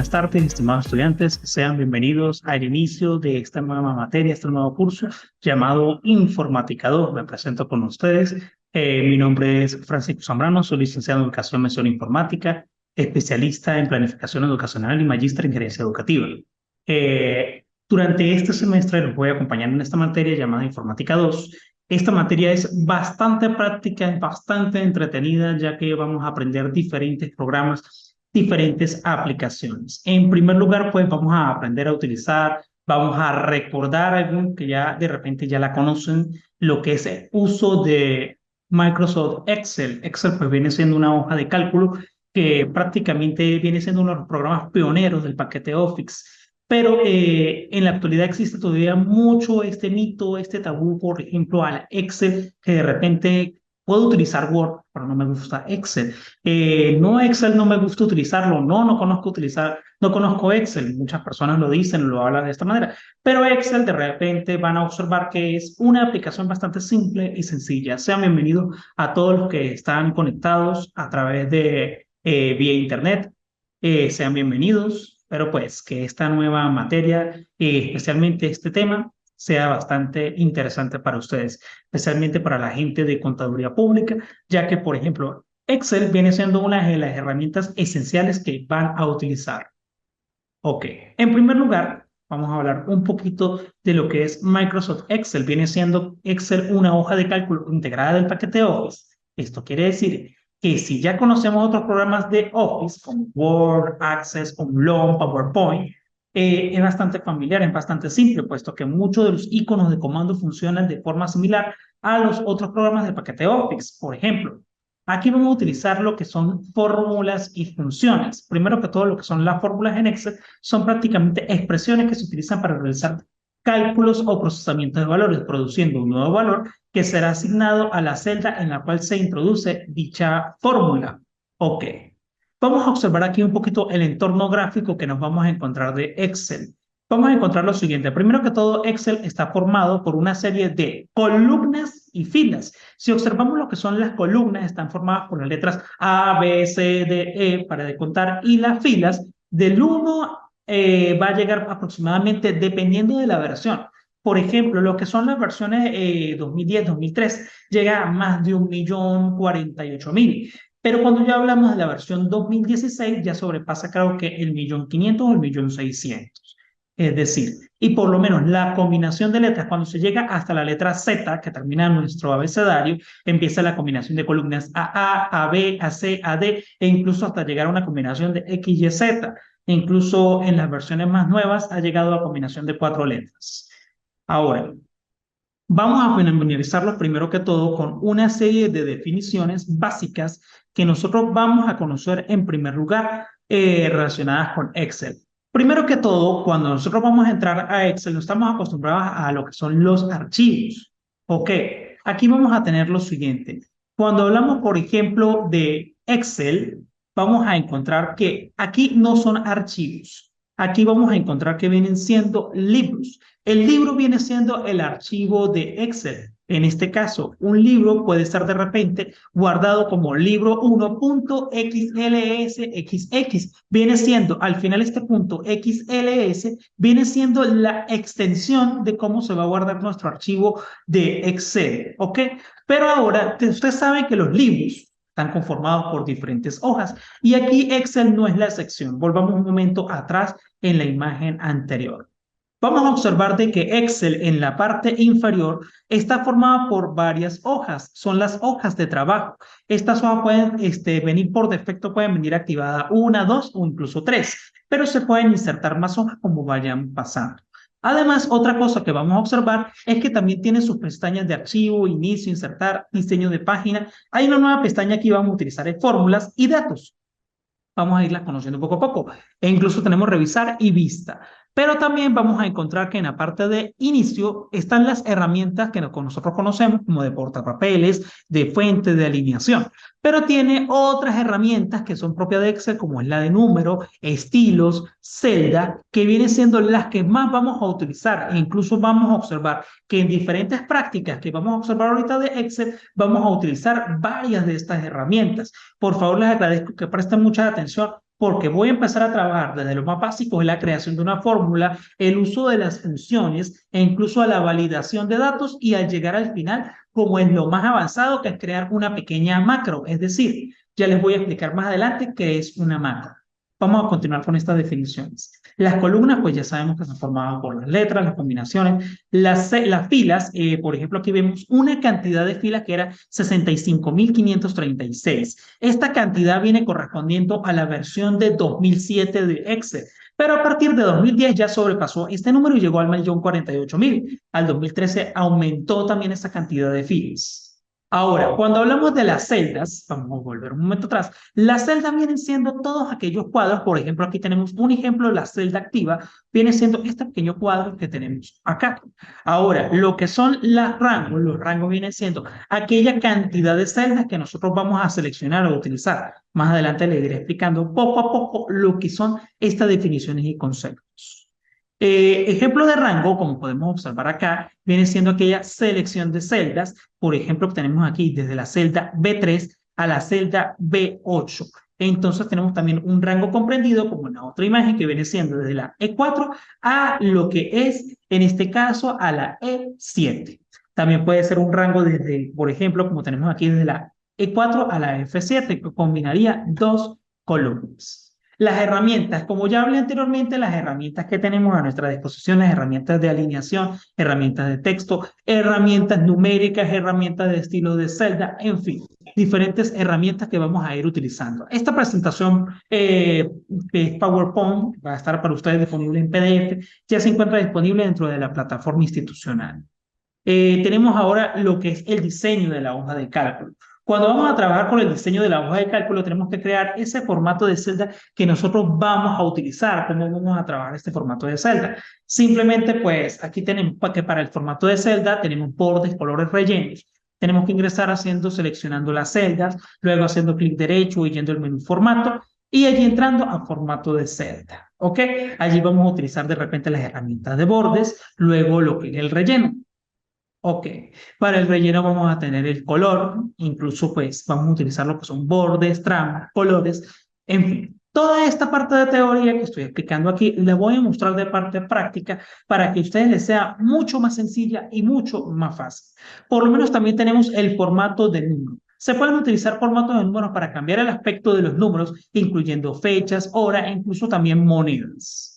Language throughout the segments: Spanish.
buenas tardes, estimados estudiantes. Sean bienvenidos al inicio de esta nueva materia, este nuevo curso llamado Informática 2. Me presento con ustedes. Mi nombre es Francisco Zambrano, soy licenciado en Educación Mención Informática, especialista en Planificación Educacional y magíster en Gerencia Educativa. Durante este semestre los voy a acompañar en esta materia llamada Informática 2. Esta materia es bastante práctica, es bastante entretenida, ya que vamos a aprender diferentes programas, diferentes aplicaciones. En primer lugar, pues vamos a aprender a utilizar, vamos a recordar algo que ya de repente ya la conocen, lo que es el uso de Microsoft Excel. Excel pues viene siendo una hoja de cálculo que prácticamente viene siendo uno de los programas pioneros del paquete Office. Pero en la actualidad existe todavía mucho este mito, este tabú, por ejemplo, al Excel, que de repente puedo utilizar Word, pero no me gusta Excel. No, Excel no me gusta utilizarlo, no conozco Excel. Muchas personas lo dicen, lo hablan de esta manera, pero Excel de repente van a observar que es una aplicación bastante simple y sencilla. Sean bienvenidos a todos los que están conectados a través de vía internet. Sean bienvenidos, pero pues que esta nueva materia, especialmente este tema, sea bastante interesante para ustedes, especialmente para la gente de contaduría pública, ya que, por ejemplo, Excel viene siendo una de las herramientas esenciales que van a utilizar. Ok, en primer lugar, vamos a hablar un poquito de lo que es Microsoft Excel. Viene siendo Excel una hoja de cálculo integrada del paquete Office. Esto quiere decir que si ya conocemos otros programas de Office, como Word, Access, Loom, PowerPoint, es bastante familiar, es bastante simple, puesto que muchos de los iconos de comando funcionan de forma similar a los otros programas del paquete Office. Por ejemplo, aquí vamos a utilizar lo que son fórmulas y funciones. Primero que todo, lo que son las fórmulas en Excel son prácticamente expresiones que se utilizan para realizar cálculos o procesamiento de valores, produciendo un nuevo valor que será asignado a la celda en la cual se introduce dicha fórmula. Ok. Vamos a observar aquí un poquito el entorno gráfico que nos vamos a encontrar de Excel. Vamos a encontrar lo siguiente. Primero que todo, Excel está formado por una serie de columnas y filas. Si observamos lo que son las columnas, están formadas por las letras A, B, C, D, E para de contar, y las filas del 1 va a llegar aproximadamente dependiendo de la versión. Por ejemplo, lo que son las versiones 2010, 2003, llega a más de 1.048.000. Pero cuando ya hablamos de la versión 2016, ya sobrepasa creo que el 1.500.000 o el 1.600.000. Es decir, y por lo menos la combinación de letras, cuando se llega hasta la letra Z, que termina nuestro abecedario, empieza la combinación de columnas A, B, C, D, e incluso hasta llegar a una combinación de X, Y, Z. E incluso en las versiones más nuevas ha llegado a combinación de 4 letras. Ahora, vamos a familiarizarlos primero que todo con una serie de definiciones básicas que nosotros vamos a conocer en primer lugar relacionadas con Excel. Primero que todo, cuando nosotros vamos a entrar a Excel, no estamos acostumbrados a lo que son los archivos. Ok, aquí vamos a tener lo siguiente. Cuando hablamos, por ejemplo, de Excel, vamos a encontrar que aquí no son archivos. Aquí vamos a encontrar que vienen siendo libros. El libro viene siendo el archivo de Excel. En este caso, un libro puede estar de repente guardado como libro 1.xlsxx. Viene siendo, al final este punto XLS, viene siendo la extensión de cómo se va a guardar nuestro archivo de Excel. ¿Ok? Pero ahora, usted sabe que los libros están conformados por diferentes hojas y aquí Excel no es la sección. Volvamos un momento atrás en la imagen anterior. Vamos a observar de que Excel en la parte inferior está formada por varias hojas. Son las hojas de trabajo. Estas hojas pueden venir por defecto, pueden venir activadas 1, 2 o incluso 3, pero se pueden insertar más hojas como vayan pasando. Además, otra cosa que vamos a observar es que también tiene sus pestañas de archivo, inicio, insertar, diseño de página. Hay una nueva pestaña que vamos a utilizar en fórmulas y datos. Vamos a irlas conociendo poco a poco. E incluso tenemos revisar y vista. Pero también vamos a encontrar que en la parte de inicio están las herramientas que nosotros conocemos como de portapapeles, de fuente, de alineación. Pero tiene otras herramientas que son propias de Excel, como es la de número, estilos, celda, que vienen siendo las que más vamos a utilizar. E incluso vamos a observar que en diferentes prácticas que vamos a observar ahorita de Excel, vamos a utilizar varias de estas herramientas. Por favor, les agradezco que presten mucha atención porque voy a empezar a trabajar desde lo más básico de la creación de una fórmula, el uso de las funciones e incluso a la validación de datos y al llegar al final, como es lo más avanzado, que es crear una pequeña macro. Es decir, ya les voy a explicar más adelante qué es una macro. Vamos a continuar con estas definiciones. Las columnas, pues ya sabemos que están formadas por las letras, las combinaciones, las filas, por ejemplo, aquí vemos una cantidad de filas que era 65.536. Esta cantidad viene correspondiendo a la versión de 2007 de Excel, pero a partir de 2010 ya sobrepasó este número y llegó al 1.048.000. Al 2013 aumentó también esta cantidad de filas. Ahora, cuando hablamos de las celdas, vamos a volver un momento atrás, las celdas vienen siendo todos aquellos cuadros, por ejemplo, aquí tenemos un ejemplo de la celda activa, viene siendo este pequeño cuadro que tenemos acá. Ahora, lo que son los rangos vienen siendo aquella cantidad de celdas que nosotros vamos a seleccionar o utilizar. Más adelante les iré explicando poco a poco lo que son estas definiciones y conceptos. Ejemplo de rango, como podemos observar acá, viene siendo aquella selección de celdas. Por ejemplo, tenemos aquí desde la celda B3 a la celda B8. Entonces tenemos también un rango comprendido, como en la otra imagen, que viene siendo desde la E4 a lo que es, en este caso, a la E7. También puede ser un rango desde, por ejemplo, como tenemos aquí desde la E4 a la F7, que combinaría dos columnas. Las herramientas, como ya hablé anteriormente, las herramientas que tenemos a nuestra disposición, las herramientas de alineación, herramientas de texto, herramientas numéricas, herramientas de estilo de celda, en fin, diferentes herramientas que vamos a ir utilizando. Esta presentación que es PowerPoint, va a estar para ustedes disponible en PDF, ya se encuentra disponible dentro de la plataforma institucional. Tenemos ahora lo que es el diseño de la hoja de cálculo. Cuando vamos a trabajar con el diseño de la hoja de cálculo, tenemos que crear ese formato de celda que nosotros vamos a utilizar. ¿Cómo vamos a trabajar este formato de celda? Simplemente, pues, aquí tenemos que para el formato de celda tenemos bordes, colores rellenos. Tenemos que ingresar seleccionando las celdas, luego haciendo clic derecho y yendo al menú formato, y allí entrando a formato de celda. ¿Ok? Allí vamos a utilizar de repente las herramientas de bordes, luego lo que es el relleno. Ok, para el relleno vamos a tener el color, incluso pues vamos a utilizar lo que son bordes, tramas, colores, en fin. Toda esta parte de teoría que estoy explicando aquí, le voy a mostrar de parte práctica para que a ustedes les sea mucho más sencilla y mucho más fácil. Por lo menos también tenemos el formato de número. Se pueden utilizar formatos de números para cambiar el aspecto de los números, incluyendo fechas, horas e incluso también monedas.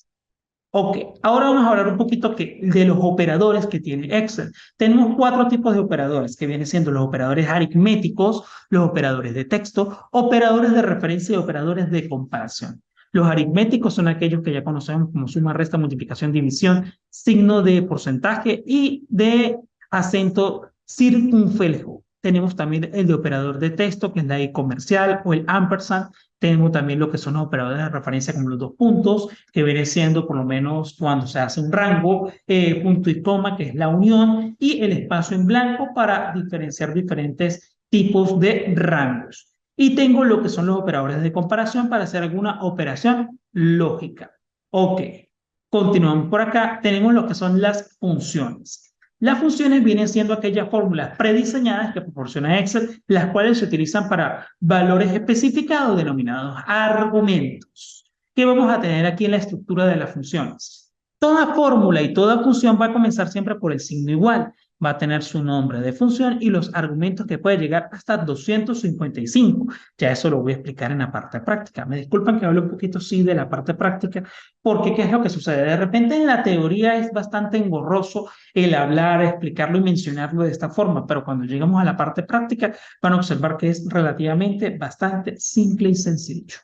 Ok, ahora vamos a hablar un poquito de los operadores que tiene Excel. Tenemos cuatro tipos de operadores, que vienen siendo los operadores aritméticos, los operadores de texto, operadores de referencia y operadores de comparación. Los aritméticos son aquellos que ya conocemos como suma, resta, multiplicación, división, signo de porcentaje y de acento circunflejo. Tenemos también el de operador de texto, que es la I comercial o el ampersand. Tenemos también lo que son los operadores de referencia como los dos puntos, que viene siendo por lo menos cuando se hace un rango, punto y coma, que es la unión, y el espacio en blanco para diferenciar diferentes tipos de rangos. Y tengo lo que son los operadores de comparación para hacer alguna operación lógica. Ok, continuamos por acá. Tenemos lo que son las funciones. Las funciones vienen siendo aquellas fórmulas prediseñadas que proporciona Excel, las cuales se utilizan para valores especificados denominados argumentos, que vamos a tener aquí en la estructura de las funciones. Toda fórmula y toda función va a comenzar siempre por el signo igual. Va a tener su nombre de función y los argumentos que puede llegar hasta 255. Ya eso lo voy a explicar en la parte práctica. Me disculpan que hable un poquito sí de la parte práctica, porque ¿qué es lo que sucede? De repente en la teoría es bastante engorroso el hablar, explicarlo y mencionarlo de esta forma, pero cuando llegamos a la parte práctica van a observar que es relativamente bastante simple y sencillo.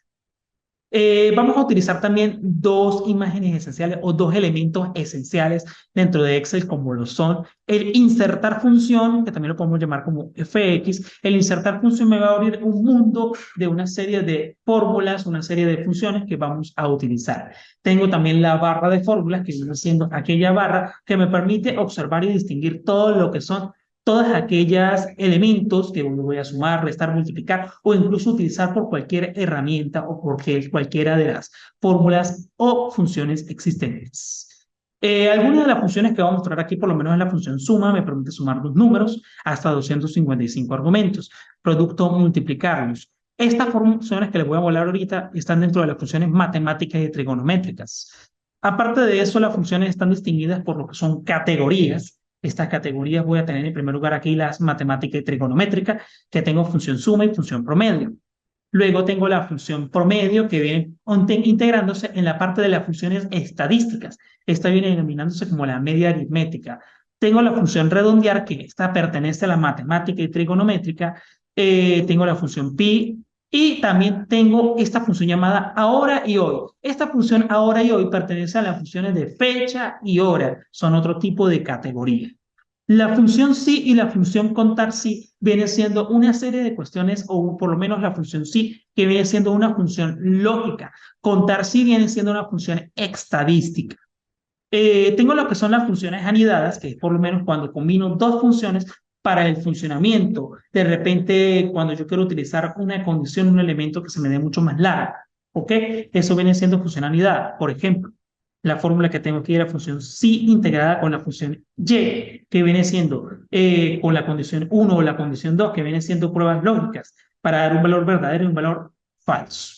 Vamos a utilizar también dos imágenes esenciales o dos elementos esenciales dentro de Excel, como lo son el insertar función, que también lo podemos llamar como FX. El insertar función me va a abrir un mundo de una serie de fórmulas, una serie de funciones que vamos a utilizar. Tengo también la barra de fórmulas, que viene siendo aquella barra que me permite observar y distinguir todo lo que son todas aquellas elementos que voy a sumar, restar, multiplicar o incluso utilizar por cualquier herramienta o por cualquiera de las fórmulas o funciones existentes. Algunas de las funciones que voy a mostrar aquí, por lo menos en la función suma, me permite sumar dos números hasta 255 argumentos. Producto, multiplicarlos. Estas funciones que les voy a hablar ahorita están dentro de las funciones matemáticas y trigonométricas. Aparte de eso, las funciones están distinguidas por lo que son categorías. Estas categorías voy a tener en primer lugar aquí las matemáticas y trigonométricas, que tengo función suma y función promedio. Luego tengo la función promedio que viene integrándose en la parte de las funciones estadísticas. Esta viene denominándose como la media aritmética. Tengo la función redondear, que esta pertenece a la matemática y trigonométrica. Tengo la función pi y también tengo esta función llamada ahora y hoy. Esta función ahora y hoy pertenece a las funciones de fecha y hora. Son otro tipo de categoría. La función sí y la función contar sí viene siendo una serie de cuestiones, o por lo menos la función sí, que viene siendo una función lógica. Contar sí viene siendo una función estadística. Tengo lo que son las funciones anidadas, que es por lo menos cuando combino dos funciones para el funcionamiento. De repente, cuando yo quiero utilizar una condición, un elemento que se me dé mucho más largo. ¿Ok? Eso viene siendo función anidada. Por ejemplo, la fórmula que tengo aquí es la función sí integrada con la función y, que viene siendo con la condición 1 o la condición 2, que viene siendo pruebas lógicas para dar un valor verdadero y un valor falso.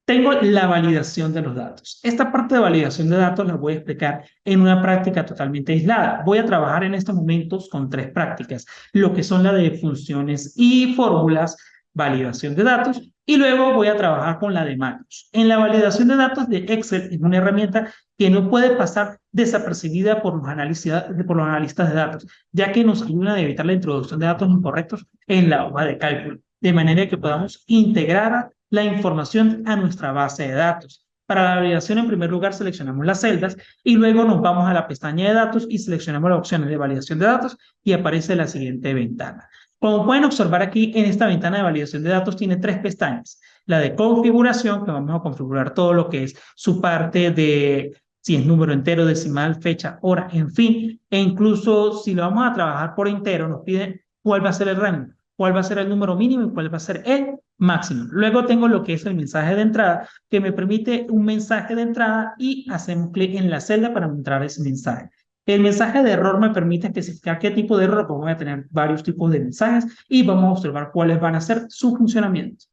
Tengo la validación de los datos. Esta parte de validación de datos la voy a explicar en una práctica totalmente aislada. Voy a trabajar en estos momentos con tres prácticas, lo que son la de funciones y fórmulas, validación de datos, y luego voy a trabajar con la de macros. En la validación de datos de Excel es una herramienta que no puede pasar desapercibida por los analistas de datos, ya que nos ayuda a evitar la introducción de datos incorrectos en la hoja de cálculo, de manera que podamos integrar la información a nuestra base de datos. Para la validación, en primer lugar, seleccionamos las celdas y luego nos vamos a la pestaña de datos y seleccionamos las opciones de validación de datos y aparece la siguiente ventana. Como pueden observar aquí, en esta ventana de validación de datos tiene tres pestañas. La de configuración, que vamos a configurar todo lo que es su parte de si es número entero, decimal, fecha, hora, en fin. E incluso si lo vamos a trabajar por entero, nos piden cuál va a ser el rango, cuál va a ser el número mínimo y cuál va a ser el máximo. Luego tengo lo que es el mensaje de entrada, que me permite un mensaje de entrada y hacemos clic en la celda para entrar ese mensaje. El mensaje de error me permite especificar qué tipo de error, porque voy a tener varios tipos de mensajes y vamos a observar cuáles van a ser su funcionamiento.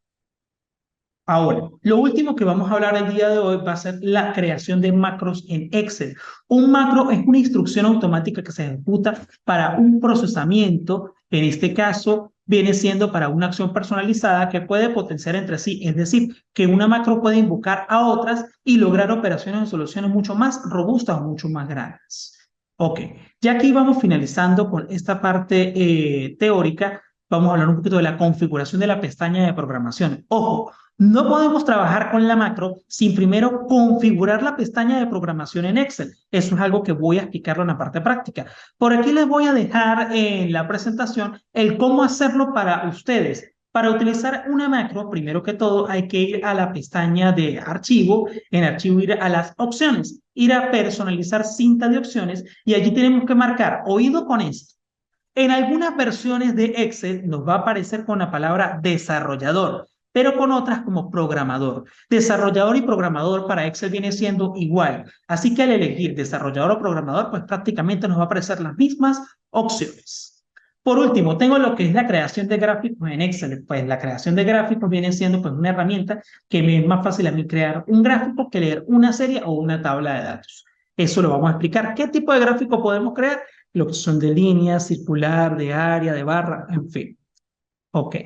Ahora, lo último que vamos a hablar el día de hoy va a ser la creación de macros en Excel. Un macro es una instrucción automática que se ejecuta para un procesamiento, en este caso viene siendo para una acción personalizada que puede potenciar entre sí, es decir, que una macro puede invocar a otras y lograr operaciones o soluciones mucho más robustas o mucho más grandes. Ok, ya aquí vamos finalizando con esta parte teórica, vamos a hablar un poquito de la configuración de la pestaña de programación. Ojo, no podemos trabajar con la macro sin primero configurar la pestaña de programación en Excel. Eso es algo que voy a explicarlo en la parte práctica. Por aquí les voy a dejar en la presentación el cómo hacerlo para ustedes. Para utilizar una macro, primero que todo, hay que ir a la pestaña de archivo, en archivo ir a las opciones, ir a personalizar cinta de opciones y allí tenemos que marcar oído con esto. En algunas versiones de Excel nos va a aparecer con la palabra desarrollador, pero con otras como programador. Desarrollador y programador para Excel viene siendo igual. Así que al elegir desarrollador o programador, pues prácticamente nos va a aparecer las mismas opciones. Por último, tengo lo que es la creación de gráficos en Excel. Pues la creación de gráficos viene siendo pues una herramienta que me es más fácil a mí crear un gráfico que leer una serie o una tabla de datos. Eso lo vamos a explicar. ¿Qué tipo de gráfico podemos crear? Lo que son de línea, circular, de área, de barra, en fin. Ok.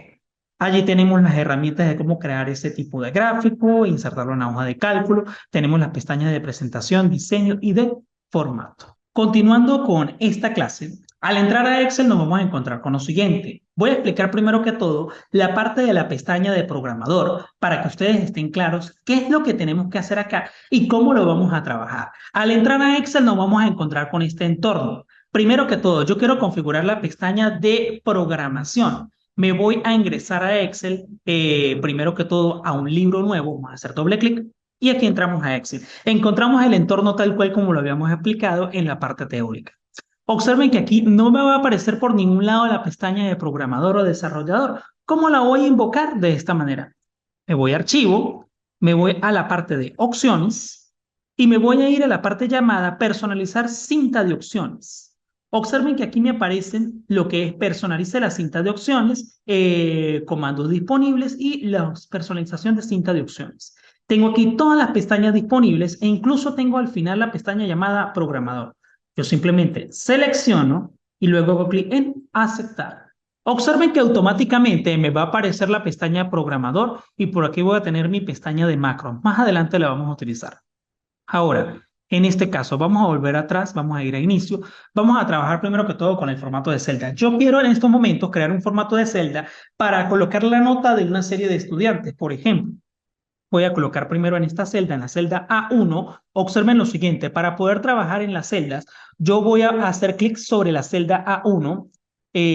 Allí tenemos las herramientas de cómo crear ese tipo de gráfico, insertarlo en la hoja de cálculo. Tenemos las pestañas de presentación, diseño y de formato. Continuando con esta clase, al entrar a Excel nos vamos a encontrar con lo siguiente. Voy a explicar primero que todo la parte de la pestaña de programador para que ustedes estén claros qué es lo que tenemos que hacer acá y cómo lo vamos a trabajar. Al entrar a Excel nos vamos a encontrar con este entorno. Primero que todo, yo quiero configurar la pestaña de programación. Me voy a ingresar a Excel, primero que todo a un libro nuevo, vamos a hacer doble clic y aquí entramos a Excel. Encontramos el entorno tal cual como lo habíamos explicado en la parte teórica. Observen que aquí no me va a aparecer por ningún lado la pestaña de programador o desarrollador. ¿Cómo la voy a invocar? De esta manera. Me voy a archivo, me voy a la parte de opciones y me voy a ir a la parte llamada personalizar cinta de opciones. Observen que aquí me aparecen lo que es personalice la cinta de opciones, comandos disponibles y la personalización de cinta de opciones. Tengo aquí todas las pestañas disponibles e incluso tengo al final la pestaña llamada programador. Yo simplemente selecciono y luego hago clic en aceptar. Observen que automáticamente me va a aparecer la pestaña programador y por aquí voy a tener mi pestaña de macros. Más adelante la vamos a utilizar. Ahora, en este caso, vamos a volver atrás, vamos a ir a inicio, vamos a trabajar primero que todo con el formato de celda. Yo quiero en estos momentos crear un formato de celda para colocar la nota de una serie de estudiantes. Por ejemplo, voy a colocar primero en esta celda, en la celda A1, observen lo siguiente, para poder trabajar en las celdas, yo voy a hacer clic sobre la celda A1.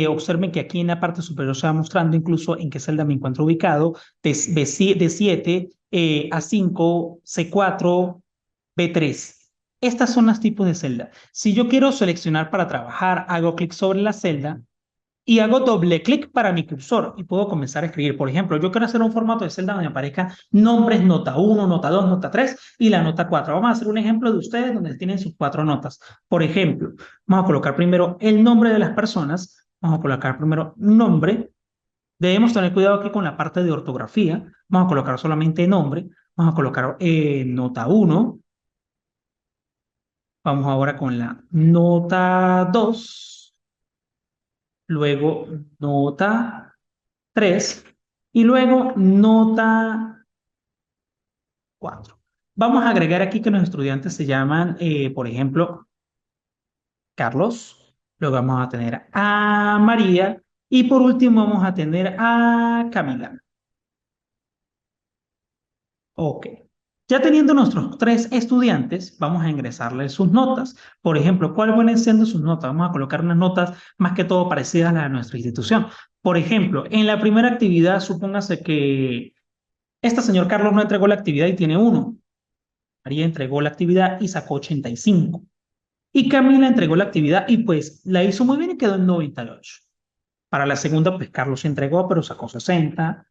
Observen que aquí en la parte superior se va mostrando incluso en qué celda me encuentro ubicado, D7, A5, C4, B3. Estas son las tipos de celda. Si yo quiero seleccionar para trabajar, hago clic sobre la celda y hago doble clic para mi cursor y puedo comenzar a escribir. Por ejemplo, yo quiero hacer un formato de celda donde aparezcan nombres, nota 1, nota 2, nota 3 y la nota 4. Vamos a hacer un ejemplo de ustedes donde tienen sus 4 notas. Por ejemplo, vamos a colocar primero el nombre de las personas. Vamos a colocar primero nombre. Debemos tener cuidado aquí con la parte de ortografía. Vamos a colocar solamente nombre. Vamos a colocar nota 1. Vamos ahora con la nota 2, luego nota 3 y luego nota 4. Vamos a agregar aquí que los estudiantes se llaman, por ejemplo, Carlos. Luego vamos a tener a María y por último vamos a tener a Camila. Ok. Ya teniendo nuestros 3 estudiantes, vamos a ingresarles sus notas. Por ejemplo, ¿cuáles vienen siendo sus notas? Vamos a colocar unas notas más que todo parecidas a las de nuestra institución. Por ejemplo, en la primera actividad, supóngase que este señor Carlos no entregó la actividad y tiene 1. María entregó la actividad y sacó 85. Y Camila entregó la actividad y pues la hizo muy bien y quedó en 98. Para la segunda, pues Carlos entregó, pero sacó 60.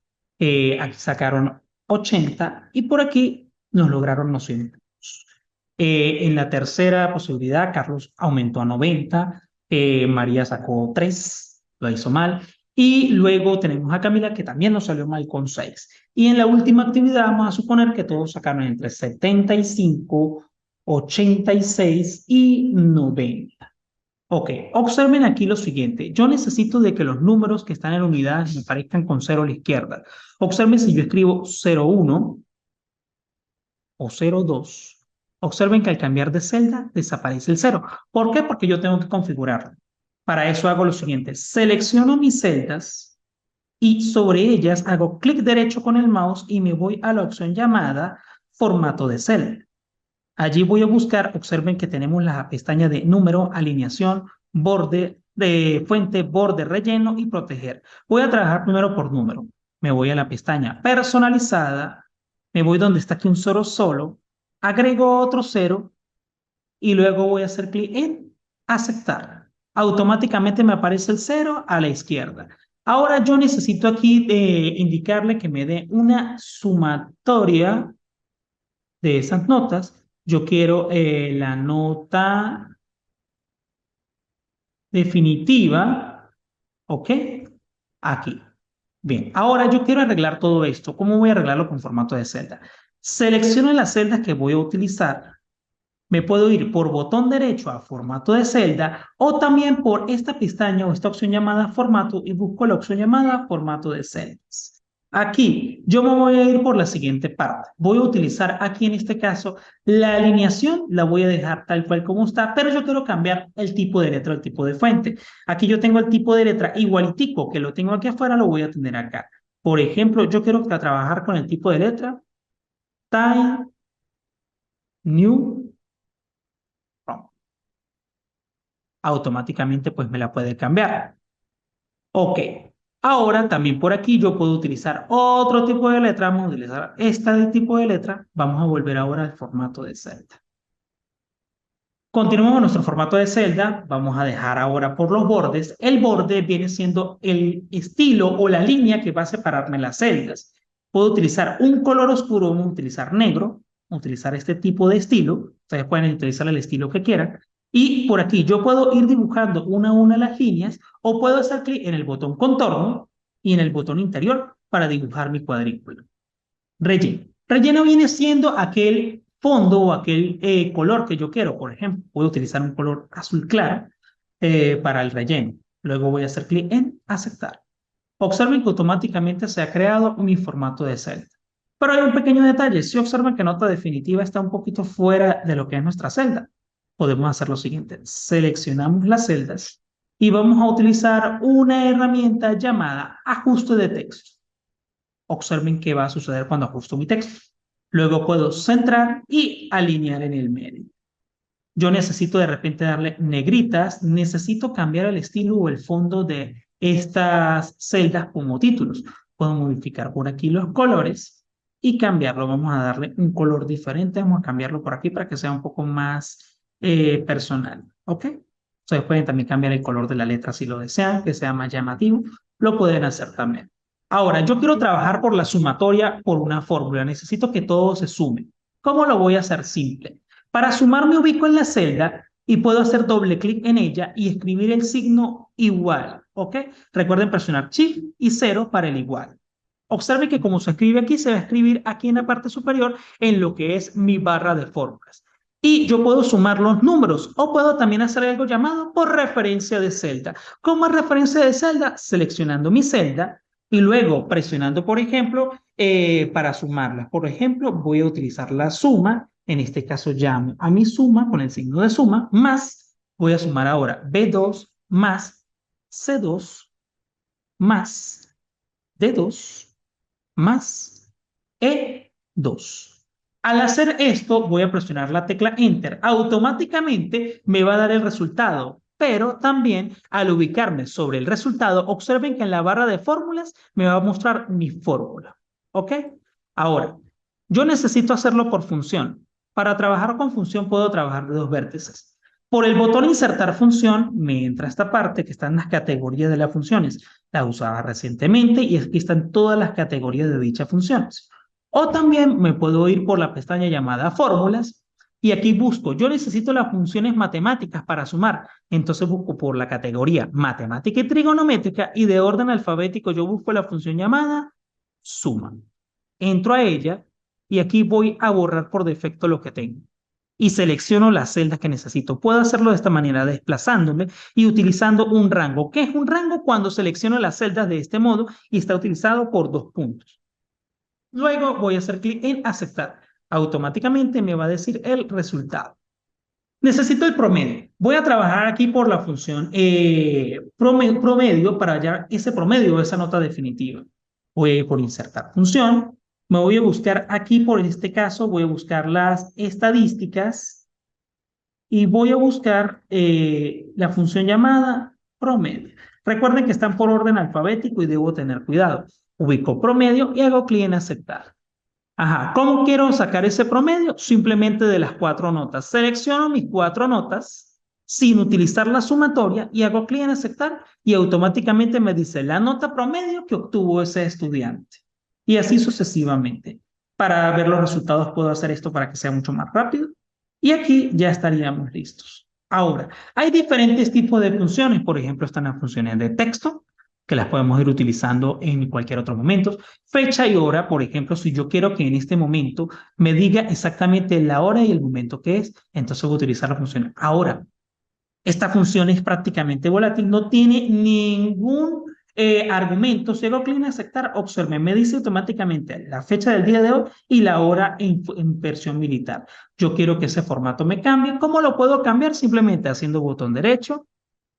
Aquí sacaron 80 y por aquí nos lograron los 100. En la tercera posibilidad, Carlos aumentó a 90, María sacó 3, lo hizo mal, y luego tenemos a Camila que también nos salió mal con 6. Y en la última actividad vamos a suponer que todos sacaron entre 75, 86 y 90. Ok, observen aquí lo siguiente. Yo necesito de que los números que están en unidades me parezcan con 0 a la izquierda. Observen si yo escribo 01 o 02. Observen que al cambiar de celda desaparece el 0. ¿Por qué? Porque yo tengo que configurarlo. Para eso hago lo siguiente. Selecciono mis celdas y sobre ellas hago clic derecho con el mouse y me voy a la opción llamada formato de celda. Allí voy a buscar, observen que tenemos la pestaña de número, alineación, borde, de fuente, borde, relleno y proteger. Voy a trabajar primero por número. Me voy a la pestaña personalizada, me voy donde está aquí un 0 solo, agrego otro 0 y luego voy a hacer clic en aceptar. Automáticamente me aparece el 0 a la izquierda. Ahora yo necesito aquí indicarle que me dé una sumatoria de esas notas. Yo quiero la nota definitiva, ¿ok? Aquí. Bien, ahora yo quiero arreglar todo esto. ¿Cómo voy a arreglarlo con formato de celda? Selecciono las celdas que voy a utilizar. Me puedo ir por botón derecho a formato de celda o también por esta pestaña o esta opción llamada formato y busco la opción llamada formato de celdas. Aquí yo me voy a ir por la siguiente parte. Voy a utilizar aquí en este caso la alineación, la voy a dejar tal cual como está, pero yo quiero cambiar el tipo de letra, el tipo de fuente. Aquí yo tengo el tipo de letra igualitico que lo tengo aquí afuera, lo voy a tener acá. Por ejemplo, yo quiero trabajar con el tipo de letra Time New Roman. Automáticamente pues me la puede cambiar. Ok, ahora también por aquí yo puedo utilizar otro tipo de letra, vamos a utilizar este tipo de letra, vamos a volver ahora al formato de celda. Continuamos con nuestro formato de celda, vamos a dejar ahora por los bordes. El borde viene siendo el estilo o la línea que va a separarme las celdas. Puedo utilizar un color oscuro, vamos a utilizar negro, utilizar este tipo de estilo, ustedes pueden utilizar el estilo que quieran. Y por aquí yo puedo ir dibujando una a una las líneas o puedo hacer clic en el botón contorno y en el botón interior para dibujar mi cuadrícula. Relleno. Relleno viene siendo aquel fondo o aquel color que yo quiero. Por ejemplo, puedo utilizar un color azul claro para el relleno. Luego voy a hacer clic en aceptar. Observen que automáticamente se ha creado mi formato de celda. Pero hay un pequeño detalle. Si observan que nota definitiva está un poquito fuera de lo que es nuestra celda, podemos hacer lo siguiente. Seleccionamos las celdas y vamos a utilizar una herramienta llamada ajuste de texto. Observen qué va a suceder cuando ajusto mi texto. Luego puedo centrar y alinear en el medio. Yo necesito de repente darle negritas, necesito cambiar el estilo o el fondo de estas celdas como títulos. Puedo modificar por aquí los colores y cambiarlo. Vamos a darle un color diferente, vamos a cambiarlo por aquí para que sea un poco más personal. ¿Ok? Ustedes pueden también cambiar el color de la letra si lo desean, que sea más llamativo. Lo pueden hacer también. Ahora, yo quiero trabajar por la sumatoria por una fórmula. Necesito que todo se sume. ¿Cómo lo voy a hacer simple? Para sumar me ubico en la celda y puedo hacer doble clic en ella y escribir el signo igual, ¿ok? Recuerden presionar Shift y 0 para el igual. Observe que como se escribe aquí, se va a escribir aquí en la parte superior en lo que es mi barra de fórmulas. Y yo puedo sumar los números o puedo también hacer algo llamado por referencia de celda. ¿Cómo es referencia de celda? Seleccionando mi celda y luego presionando, por ejemplo, para sumarlas. Por ejemplo, voy a utilizar la suma. En este caso llamo a mi suma con el signo de suma, más, voy a sumar ahora B2 más C2 más D2 más E2. Al hacer esto, voy a presionar la tecla Enter. Automáticamente me va a dar el resultado, pero también al ubicarme sobre el resultado, observen que en la barra de fórmulas me va a mostrar mi fórmula. ¿Ok? Ahora, yo necesito hacerlo por función. Para trabajar con función puedo trabajar de dos vértices. Por el botón insertar función me entra esta parte que está en las categorías de las funciones. La usaba recientemente y aquí están todas las categorías de dichas funciones. O también me puedo ir por la pestaña llamada fórmulas y aquí busco, yo necesito las funciones matemáticas para sumar. Entonces busco por la categoría matemática y trigonométrica y de orden alfabético yo busco la función llamada suma. Entro a ella y aquí voy a borrar por defecto lo que tengo y selecciono las celdas que necesito. Puedo hacerlo de esta manera, desplazándome y utilizando un rango. ¿Qué es un rango? Cuando selecciono las celdas de este modo y está utilizado por 2 puntos. Luego voy a hacer clic en aceptar. Automáticamente me va a decir el resultado. Necesito el promedio. Voy a trabajar aquí por la función promedio para hallar ese promedio, esa nota definitiva. Voy a ir por insertar función. Me voy a buscar aquí, por este caso, voy a buscar las estadísticas y voy a buscar la función llamada promedio. Recuerden que están por orden alfabético y debo tener cuidado. Ubico promedio y hago clic en aceptar. Ajá, ¿cómo quiero sacar ese promedio? Simplemente de las 4 notas. Selecciono mis 4 notas sin utilizar la sumatoria y hago clic en aceptar y automáticamente me dice la nota promedio que obtuvo ese estudiante. Y así sucesivamente. Para ver los resultados puedo hacer esto para que sea mucho más rápido. Y aquí ya estaríamos listos. Ahora, hay diferentes tipos de funciones. Por ejemplo, están las funciones de texto, que las podemos ir utilizando en cualquier otro momento. Fecha y hora, por ejemplo, si yo quiero que en este momento me diga exactamente la hora y el momento que es, entonces voy a utilizar la función ahora. Esta función es prácticamente volátil, no tiene ningún argumento. Si hago clic en aceptar, observe, me dice automáticamente la fecha del día de hoy y la hora en versión militar. Yo quiero que ese formato me cambie. ¿Cómo lo puedo cambiar? Simplemente haciendo botón derecho,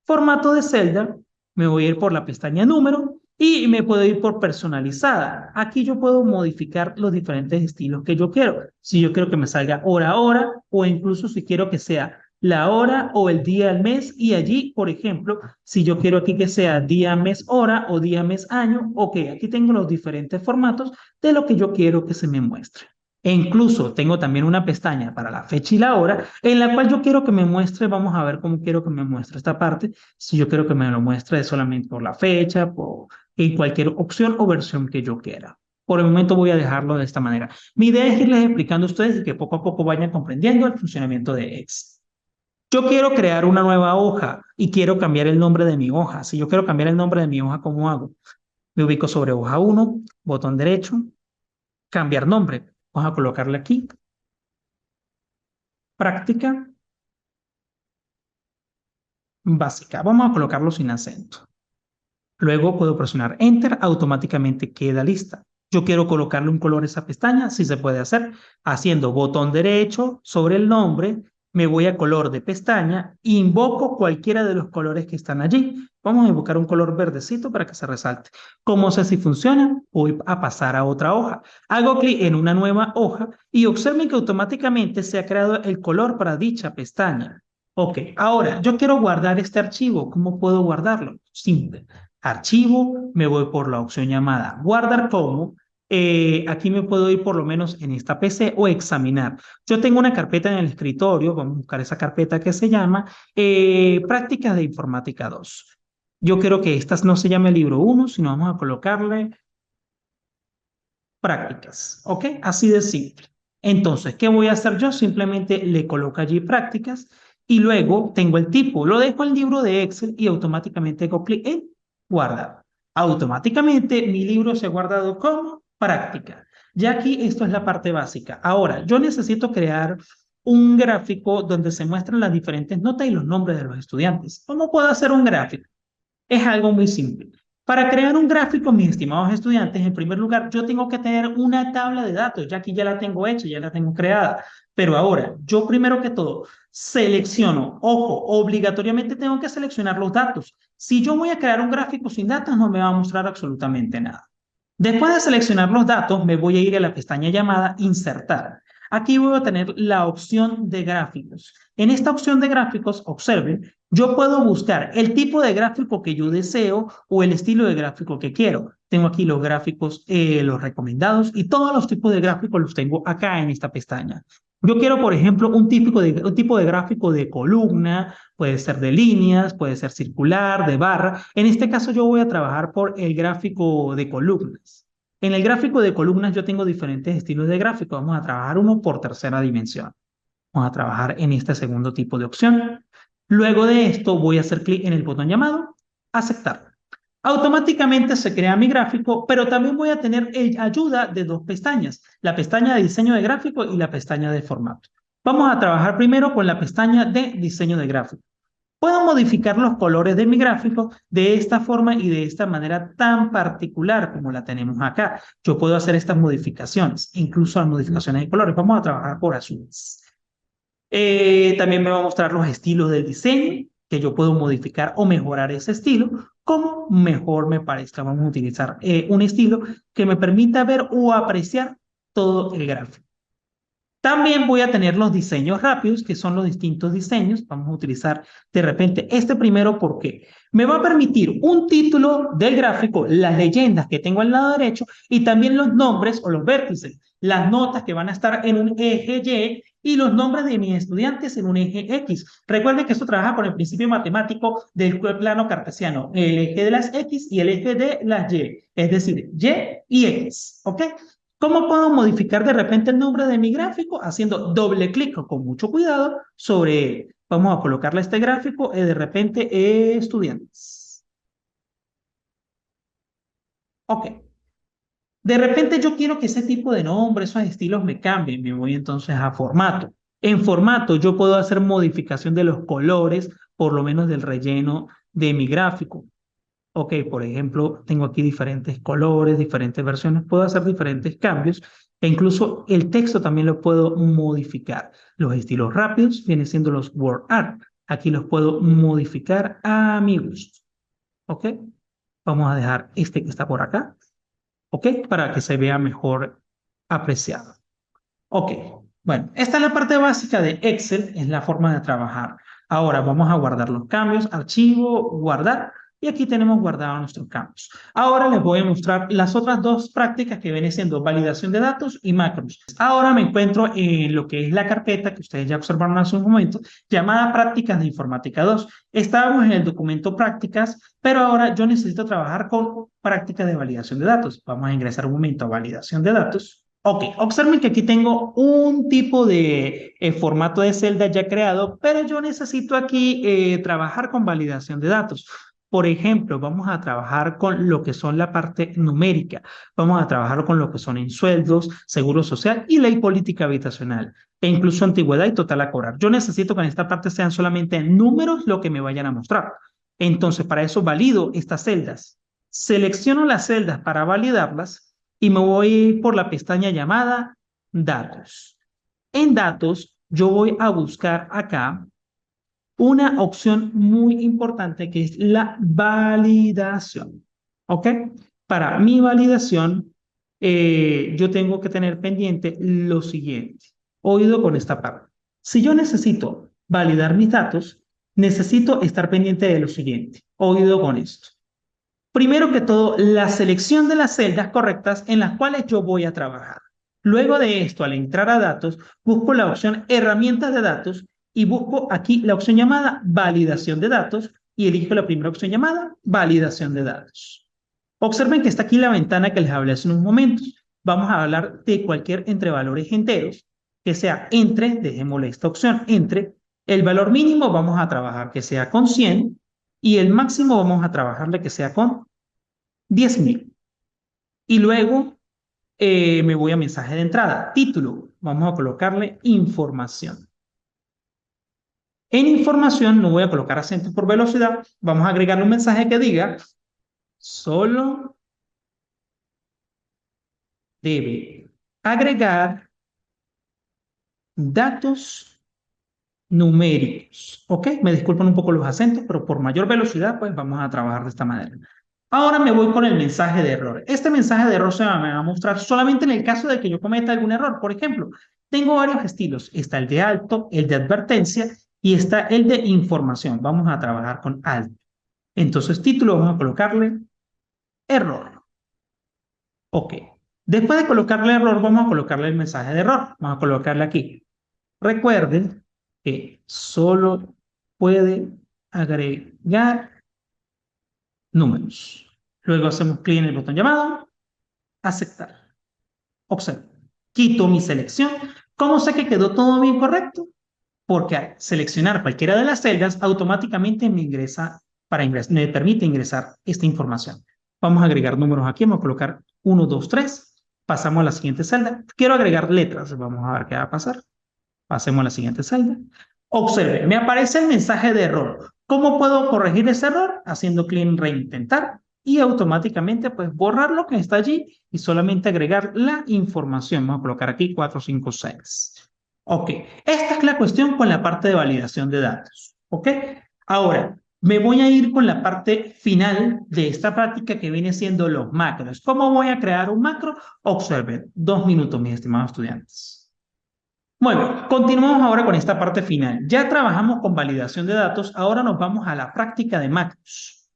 formato de celda, me voy a ir por la pestaña número y me puedo ir por personalizada. Aquí yo puedo modificar los diferentes estilos que yo quiero. Si yo quiero que me salga hora a hora o incluso si quiero que sea la hora o el día al mes y allí, por ejemplo, si yo quiero aquí que sea día, mes, hora o día, mes, año, ok, aquí tengo los diferentes formatos de lo que yo quiero que se me muestre. E incluso tengo también una pestaña para la fecha y la hora en la cual yo quiero que me muestre, vamos a ver cómo quiero que me muestre esta parte. Si yo quiero que me lo muestre solamente por la fecha, en cualquier opción o versión que yo quiera. Por el momento voy a dejarlo de esta manera. Mi idea es irles explicando a ustedes y que poco a poco vayan comprendiendo el funcionamiento de Excel. Yo quiero crear una nueva hoja y quiero cambiar el nombre de mi hoja. Si yo quiero cambiar el nombre de mi hoja, ¿cómo hago? Me ubico sobre hoja 1, botón derecho, cambiar nombre. Vamos a colocarle aquí, práctica básica. Vamos a colocarlo sin acento. Luego puedo presionar Enter, automáticamente queda lista. Yo quiero colocarle un color a esa pestaña, sí se puede hacer, haciendo botón derecho sobre el nombre, me voy a color de pestaña, invoco cualquiera de los colores que están allí. Vamos a invocar un color verdecito para que se resalte. ¿Cómo sé si funciona? Voy a pasar a otra hoja. Hago clic en una nueva hoja y observen que automáticamente se ha creado el color para dicha pestaña. Ok, ahora yo quiero guardar este archivo. ¿Cómo puedo guardarlo? Simple. Archivo, me voy por la opción llamada guardar como. Aquí me puedo ir por lo menos en esta PC o examinar. Yo tengo una carpeta en el escritorio, vamos a buscar esa carpeta que se llama Prácticas de Informática 2. Yo quiero que esta no se llame libro 1, sino vamos a colocarle prácticas, ¿ok? Así de simple. Entonces, ¿qué voy a hacer yo? Simplemente le coloco allí prácticas y luego tengo el tipo. Lo dejo en libro de Excel y automáticamente hago clic en guardar. Automáticamente mi libro se ha guardado como práctica. Ya aquí esto es la parte básica. Ahora, yo necesito crear un gráfico donde se muestran las diferentes notas y los nombres de los estudiantes. ¿Cómo puedo hacer un gráfico? Es algo muy simple. Para crear un gráfico, mis estimados estudiantes, en primer lugar, yo tengo que tener una tabla de datos. Ya aquí ya la tengo hecha, ya la tengo creada. Pero ahora, yo primero que todo, selecciono, ojo, obligatoriamente tengo que seleccionar los datos. Si yo voy a crear un gráfico sin datos, no me va a mostrar absolutamente nada. Después de seleccionar los datos, me voy a ir a la pestaña llamada Insertar. Aquí voy a tener la opción de gráficos. En esta opción de gráficos, observen, yo puedo buscar el tipo de gráfico que yo deseo o el estilo de gráfico que quiero. Tengo aquí los gráficos, los recomendados y todos los tipos de gráficos los tengo acá en esta pestaña. Yo quiero, por ejemplo, un tipo de gráfico de columna, puede ser de líneas, puede ser circular, de barra. En este caso yo voy a trabajar por el gráfico de columnas. En el gráfico de columnas yo tengo diferentes estilos de gráfico. Vamos a trabajar uno por tercera dimensión. Vamos a trabajar en este segundo tipo de opción. Luego de esto voy a hacer clic en el botón llamado aceptar. Automáticamente se crea mi gráfico, pero también voy a tener ayuda de dos pestañas, la pestaña de diseño de gráfico y la pestaña de formato. Vamos a trabajar primero con la pestaña de diseño de gráfico. Puedo modificar los colores de mi gráfico de esta forma y de esta manera tan particular como la tenemos acá. Yo puedo hacer estas modificaciones, incluso las modificaciones de colores. Vamos a trabajar por azules. También me va a mostrar los estilos del diseño, que yo puedo modificar o mejorar ese estilo, como mejor me parezca. Vamos a utilizar un estilo que me permita ver o apreciar todo el gráfico. También voy a tener los diseños rápidos, que son los distintos diseños. Vamos a utilizar de repente este primero porque me va a permitir un título del gráfico, las leyendas que tengo al lado derecho y también los nombres o los vértices, las notas que van a estar en un eje Y y los nombres de mis estudiantes en un eje X. Recuerden que esto trabaja con el principio matemático del plano cartesiano, el eje de las X y el eje de las Y, es decir, Y y X, ¿ok? ¿Cómo puedo modificar de repente el nombre de mi gráfico? Haciendo doble clic con mucho cuidado sobre él. Vamos a colocarle este gráfico de repente estudiantes. Ok. De repente yo quiero que ese tipo de nombre, esos estilos me cambien. Me voy entonces a formato. En formato yo puedo hacer modificación de los colores, por lo menos del relleno de mi gráfico. Ok, por ejemplo, tengo aquí diferentes colores, diferentes versiones, puedo hacer diferentes cambios e incluso el texto también lo puedo modificar. Los estilos rápidos vienen siendo los word art. Aquí los puedo modificar a mi gusto. Ok, vamos a dejar este que está por acá. Ok, para que se vea mejor apreciado. Ok, bueno, esta es la parte básica de Excel, es la forma de trabajar. Ahora vamos a guardar los cambios, archivo, guardar, y aquí tenemos guardados nuestros cambios. Ahora les voy a mostrar las otras dos prácticas que vienen siendo validación de datos y macros. Ahora me encuentro en lo que es la carpeta que ustedes ya observaron hace un momento, llamada Prácticas de Informática 2. Estábamos en el documento prácticas, pero ahora yo necesito trabajar con prácticas de validación de datos. Vamos a ingresar un momento a validación de datos. Ok, observen que aquí tengo un tipo de formato de celda ya creado, pero yo necesito aquí trabajar con validación de datos. Por ejemplo, vamos a trabajar con lo que son la parte numérica, vamos a trabajar con lo que son en sueldos, seguro social y ley política habitacional, e incluso antigüedad y total a cobrar. Yo necesito que en esta parte sean solamente números lo que me vayan a mostrar. Entonces, para eso valido estas celdas. Selecciono las celdas para validarlas y me voy por la pestaña llamada Datos. En Datos, yo voy a buscar acá una opción muy importante que es la validación. ¿Ok? Para mi validación, yo tengo que tener pendiente lo siguiente. Oído con esta parte. Si yo necesito validar mis datos, necesito estar pendiente de lo siguiente. Oído con esto. Primero que todo, la selección de las celdas correctas en las cuales yo voy a trabajar. Luego de esto, al entrar a datos, busco la opción herramientas de datos y busco aquí la opción llamada validación de datos y elijo la primera opción llamada validación de datos. Observen que está aquí la ventana que les hablé hace unos momentos. Vamos a hablar de cualquier entre valores enteros, que sea entre, dejémosle esta opción, entre, el valor mínimo vamos a trabajar que sea con 100 y el máximo vamos a trabajarle que sea con 10.000. Y luego me voy a mensaje de entrada. Título, vamos a colocarle información. En información no voy a colocar acento por velocidad. Vamos a agregarle un mensaje que diga, solo debe agregar datos numéricos. ¿Ok? Me disculpan un poco los acentos, pero por mayor velocidad, pues vamos a trabajar de esta manera. Ahora me voy con el mensaje de error. Este mensaje de error se me va a mostrar solamente en el caso de que yo cometa algún error. Por ejemplo, tengo varios estilos. Está el de alto, el de advertencia y está el de información. Vamos a trabajar con alto. Entonces, título, vamos a colocarle error. Ok. Después de colocarle error, vamos a colocarle el mensaje de error. Vamos a colocarle aquí. Recuerden que solo puede agregar números. Luego hacemos clic en el botón llamado, aceptar. Observen, quito mi selección. ¿Cómo sé que quedó todo bien correcto? Porque al seleccionar cualquiera de las celdas, automáticamente me permite ingresar esta información. Vamos a agregar números aquí, vamos a colocar 1, 2, 3. Pasamos a la siguiente celda. Quiero agregar letras, vamos a ver qué va a pasar. Pasemos a la siguiente celda. Observe, me aparece el mensaje de error. ¿Cómo puedo corregir ese error? Haciendo clic en reintentar y automáticamente pues borrar lo que está allí y solamente agregar la información. Vamos a colocar aquí 4, 5, 6. Ok, esta es la cuestión con la parte de validación de datos. Ok, ahora me voy a ir con la parte final de esta práctica que viene siendo los macros. ¿Cómo voy a crear un macro? Observen, 2 minutos, mis estimados estudiantes. Bueno, continuamos ahora con esta parte final. Ya trabajamos con validación de datos, ahora nos vamos a la práctica de macros.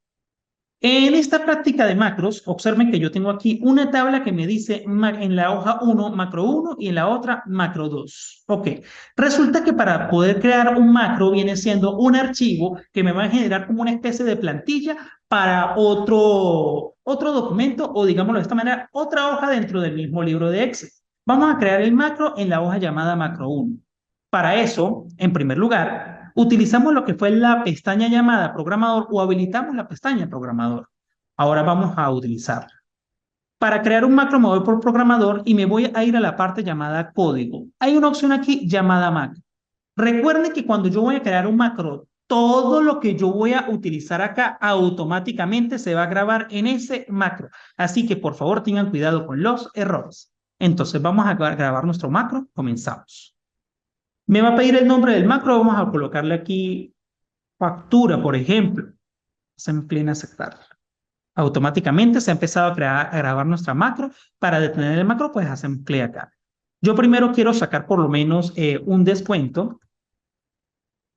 En esta práctica de macros, observen que yo tengo aquí una tabla que me dice en la hoja 1, macro 1 y en la otra, macro 2. Ok, resulta que para poder crear un macro viene siendo un archivo que me va a generar como una especie de plantilla para otro documento o digámoslo de esta manera, otra hoja dentro del mismo libro de Excel. Vamos a crear el macro en la hoja llamada macro 1. Para eso, en primer lugar, utilizamos lo que fue la pestaña llamada programador o habilitamos la pestaña programador. Ahora vamos a utilizarla. Para crear un macro me voy por programador y me voy a ir a la parte llamada código. Hay una opción aquí llamada macro. Recuerden que cuando yo voy a crear un macro, todo lo que yo voy a utilizar acá automáticamente se va a grabar en ese macro. Así que por favor tengan cuidado con los errores. Entonces vamos a grabar nuestro macro. Comenzamos. Me va a pedir el nombre del macro, vamos a colocarle aquí factura, por ejemplo. Hacemos clic en aceptar. Automáticamente se ha empezado a grabar nuestra macro. Para detener el macro, pues hacemos clic acá. Yo primero quiero sacar por lo menos un descuento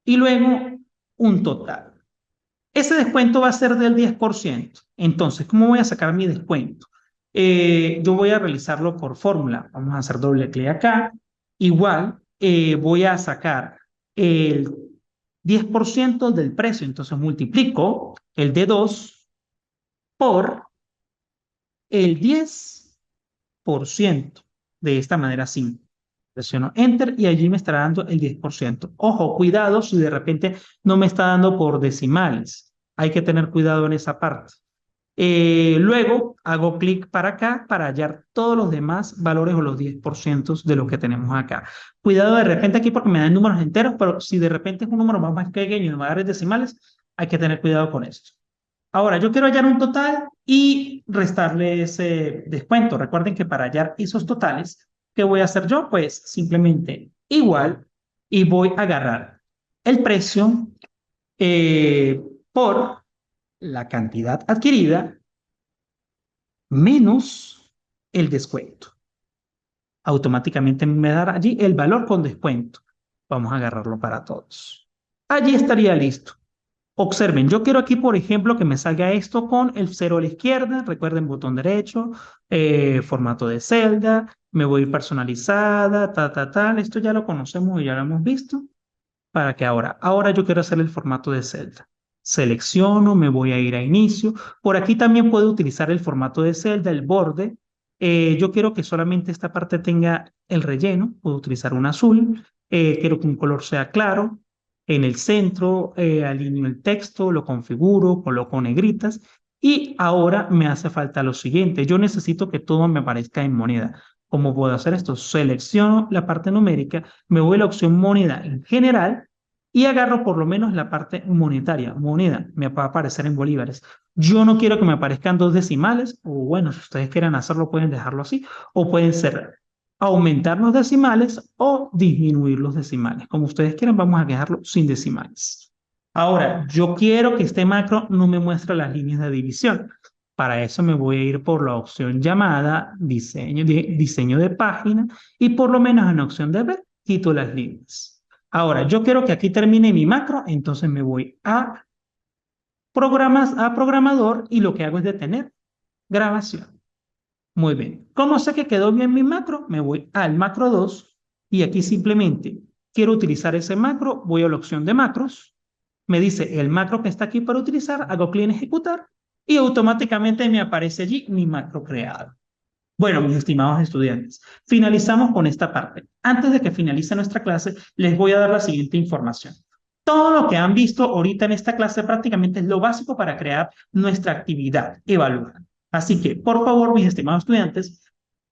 y luego un total. Ese descuento va a ser del 10%. Entonces, ¿cómo voy a sacar mi descuento? Yo voy a realizarlo por fórmula. Vamos a hacer doble clic acá. Igual, voy a sacar el 10% del precio. Entonces, multiplico el de 2 por el 10%. de esta manera simple. Presiono Enter y allí me estará dando el 10%. Ojo, cuidado si de repente no me está dando por decimales. Hay que tener cuidado en esa parte. Luego hago clic para acá para hallar todos los demás valores o los 10% de lo que tenemos acá. Cuidado de repente aquí porque me dan números enteros, pero si de repente es un número más pequeño y me va a dar decimales, hay que tener cuidado con esto. Ahora, yo quiero hallar un total y restarle ese descuento. Recuerden que para hallar esos totales, ¿qué voy a hacer yo? Pues simplemente igual y voy a agarrar el precio eh, por la cantidad adquirida menos el descuento. Automáticamente me dará allí el valor con descuento. Vamos a agarrarlo para todos. Allí estaría listo. Observen, yo quiero aquí, por ejemplo, que me salga esto con el 0 a la izquierda. Recuerden, botón derecho, formato de celda. Me voy a ir personalizada, tal. Esto ya lo conocemos y ya lo hemos visto. Para que ahora yo quiero hacer el formato de celda. Selecciono, me voy a ir a inicio. Por aquí también puedo utilizar el formato de celda, el borde. Yo quiero que solamente esta parte tenga el relleno. Puedo utilizar un azul. Quiero que un color sea claro. En el centro alineo el texto, lo configuro, coloco negritas. Y ahora me hace falta lo siguiente. Yo necesito que todo me aparezca en moneda. ¿Cómo puedo hacer esto? Selecciono la parte numérica, me voy a la opción moneda en general y agarro por lo menos la parte monetaria. Moneda me va a aparecer en bolívares. Yo no quiero que me aparezcan dos decimales, o bueno, si ustedes quieren hacerlo, pueden dejarlo así, o pueden ser aumentar los decimales o disminuir los decimales. Como ustedes quieran, vamos a dejarlo sin decimales. Ahora, yo quiero que este macro no me muestre las líneas de división. Para eso me voy a ir por la opción llamada diseño de página y por lo menos en la opción de ver, quito las líneas. Ahora, yo quiero que aquí termine mi macro, entonces me voy a programador y lo que hago es detener grabación. Muy bien. ¿Cómo sé que quedó bien mi macro? Me voy al macro 2 y aquí simplemente quiero utilizar ese macro, voy a la opción de macros, me dice el macro que está aquí para utilizar, hago clic en ejecutar y automáticamente me aparece allí mi macro creado. Bueno, mis estimados estudiantes, finalizamos con esta parte. Antes de que finalice nuestra clase, les voy a dar la siguiente información. Todo lo que han visto ahorita en esta clase prácticamente es lo básico para crear nuestra actividad, evaluar. Así que, por favor, mis estimados estudiantes,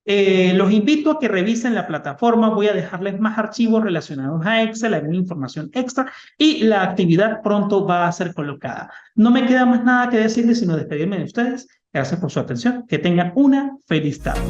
los invito a que revisen la plataforma. Voy a dejarles más archivos relacionados a Excel, alguna información extra y la actividad pronto va a ser colocada. No me queda más nada que decirles sino despedirme de ustedes. Gracias por su atención. Que tengan una feliz tarde.